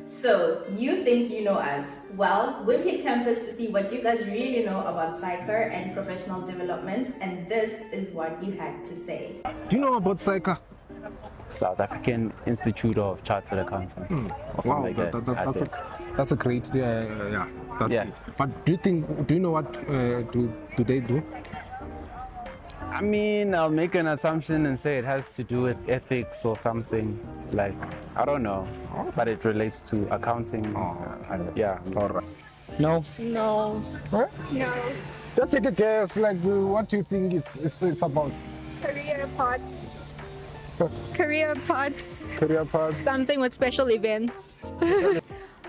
So, you think you know us? Well, we've hit campus to see what you guys really know about SAICA and professional development, and this is what you had to say. Do you know about SAICA? South African Institute of Chartered Accountants, or something like that. That's a great, yeah, that's Yeah. it. But do you know what do they do? I mean, I'll make an assumption and say it has to do with ethics or something. Like, I don't know, but it relates to accounting. Yeah. All right. No. No. Huh? No. Just take a guess, like what do you think it's about? Career paths. Career paths. Career path? Something with special events.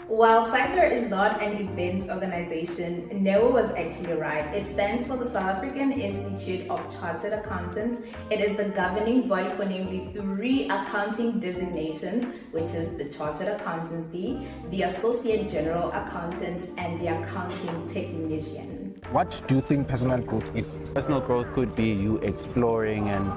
While SAICA is not an events organization, Noah was actually right. It stands for the South African Institute of Chartered Accountants. It is the governing body for namely 3 accounting designations, which is the Chartered Accountancy, the Associate General Accountant, and the Accounting Technician. What do you think personal growth is? Personal growth could be you exploring and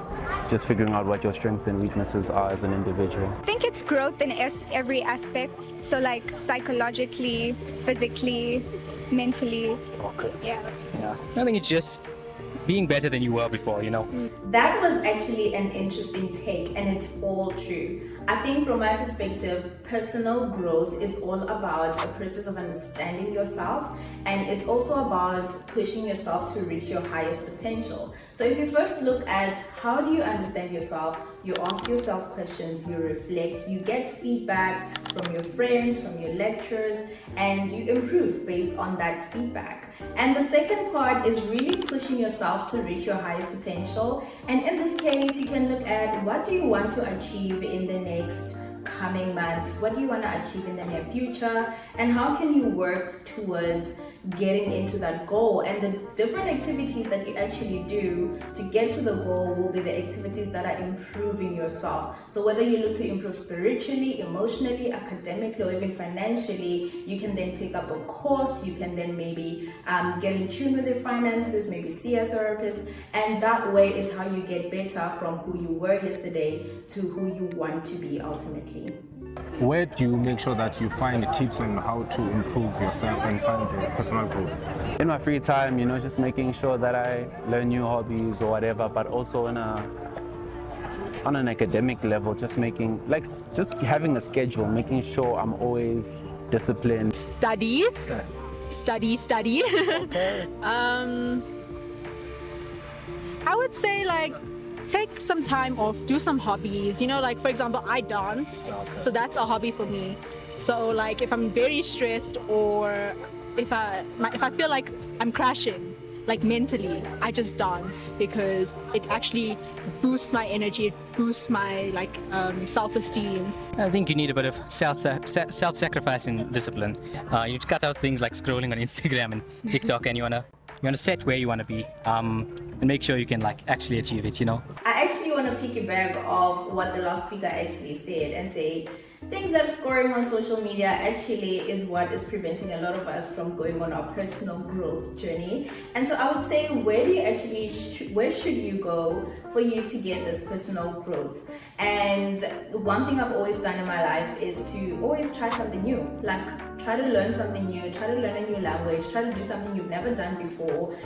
just figuring out what your strengths and weaknesses are as an individual. I think it's growth in every aspect. So like psychologically, physically, mentally. Okay. Yeah. I think it's just being better than you were before, you know. That was actually an interesting take, and it's all true. I think from my perspective, personal growth is all about a process of understanding yourself, and it's also about pushing yourself to reach your highest potential. So if you first look at how do you understand yourself, you ask yourself questions, you reflect, you get feedback from your friends, from your lecturers, and you improve based on that feedback. And the second part is really pushing yourself to reach your highest potential. And in this case, you can look at what do you want to achieve in the next coming months, what do you want to achieve in the near future, and how can you work towards getting into that goal. And the different activities that you actually do to get to the goal will be the activities that are improving yourself. So whether you look to improve spiritually, emotionally, academically, or even financially, you can then take up a course, you can then maybe get in tune with your finances, maybe see a therapist, and that way is how you get better from who you were yesterday to who you want to be ultimately. Where do you make sure that you find tips on how to improve yourself and find the personal growth? In my free time, you know, just making sure that I learn new hobbies or whatever, but also on an academic level, just having a schedule, making sure I'm always disciplined. Study. Study. Okay. I would say like take some time off, do some hobbies. You know, like for example, I dance, so that's a hobby for me. So like if I'm very stressed or if I feel like I'm crashing, like mentally, I just dance because it actually boosts my energy, it boosts my like self-esteem. I think you need a bit of self-sacrifice and discipline. You cut out things like scrolling on Instagram and TikTok, and you wanna set where you wanna be, and make sure you can like actually achieve it. You know. I actually want to piggyback off what the last speaker actually said and say things like scoring on social media actually is what is preventing a lot of us from going on our personal growth journey. And so I would say, where should you go for you to get this personal growth? And one thing I've always done in my life is to always try something new. Like try to learn something new, try to learn a new language, try to do something you've never done before.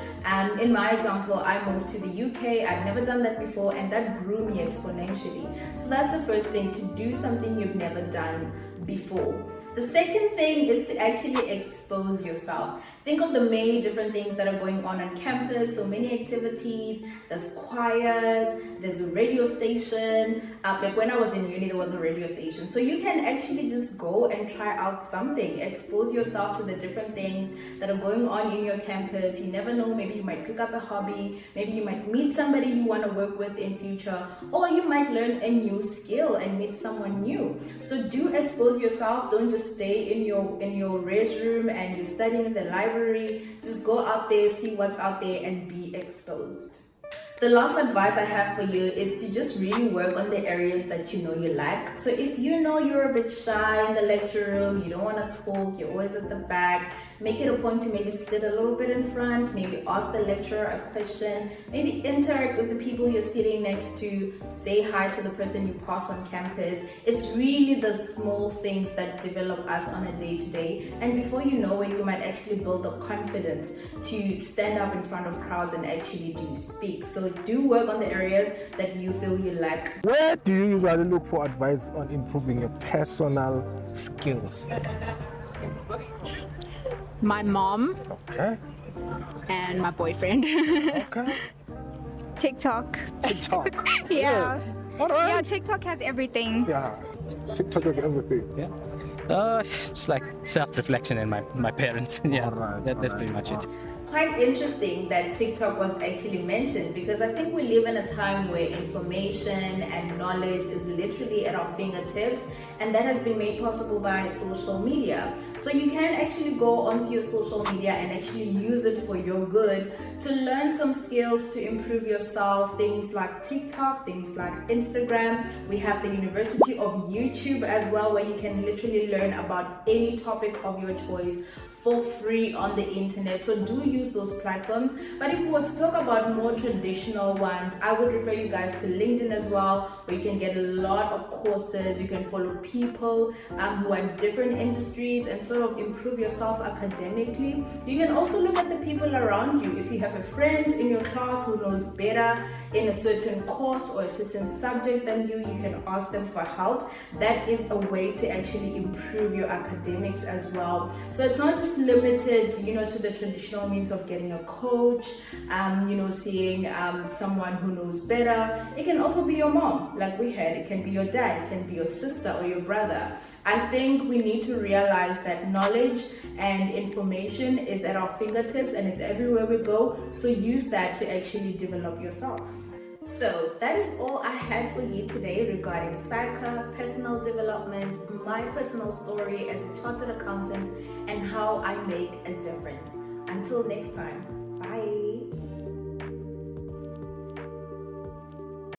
In my example, I moved to the UK, I've never done that before, and that grew me exponentially. So that's the first thing, to do something you've never done before. The second thing is to actually expose yourself. Think of the many different things that are going on campus, so many activities, there's choirs, there's a radio station. Like when I was in uni, there was a radio station. So you can actually just go and try out something, expose yourself to the different things that are going on in your campus. You never know, maybe you might pick up a hobby, maybe you might meet somebody you want to work with in future, or you might learn a new skill and meet someone new. So do expose yourself, don't just stay in your restroom and you're studying in the library. Just go out there, see what's out there, and be exposed. The last advice I have for you is to just really work on the areas that you know you lack. So if you know you're a bit shy in the lecture room, you don't want to talk, you're always at the back, make it a point to maybe sit a little bit in front, maybe ask the lecturer a question, maybe interact with the people you're sitting next to, say hi to the person you pass on campus. It's really the small things that develop us on a day-to-day, and before you know it, you might actually build the confidence to stand up in front of crowds and actually do speak. So do work on the areas that you feel you lack. Where do you usually look for advice on improving your personal skills? My mom Okay. and my boyfriend. Okay. TikTok. TikTok. Yeah. Yes. All right. Yeah, TikTok has everything. Yeah. TikTok is everything. Yeah. Just like self-reflection and my parents. Yeah, Alright, that's alright, pretty much it. Quite interesting that TikTok was actually mentioned, because I think we live in a time where information and knowledge is literally at our fingertips, and that has been made possible by social media. So you can actually go onto your social media and actually use it for your good to learn some skills to improve yourself, things like TikTok, things like Instagram. We have the University of YouTube as well, where you can literally learn about any topic of your choice for free on the internet. So do use those platforms. But if we were to talk about more traditional ones, I would refer you guys to LinkedIn as well, where you can get a lot of courses. You can follow people who are in different industries and sort of improve yourself academically. You can also look at the people around you. If you have a friend in your class who knows better in a certain course or a certain subject than you can ask them for help. That is a way to actually improve your academics as well. So it's not just limited, to the traditional means of getting a coach, seeing someone who knows better. It can also be your mom, like we had. It can be your dad, it can be your sister or your brother. I think we need to realize that knowledge and information is at our fingertips and it's everywhere we go. So use that to actually develop yourself. So that is all I had for you today regarding SAICA, personal development, my personal story as a chartered accountant, and how I make a difference. Until next time, bye.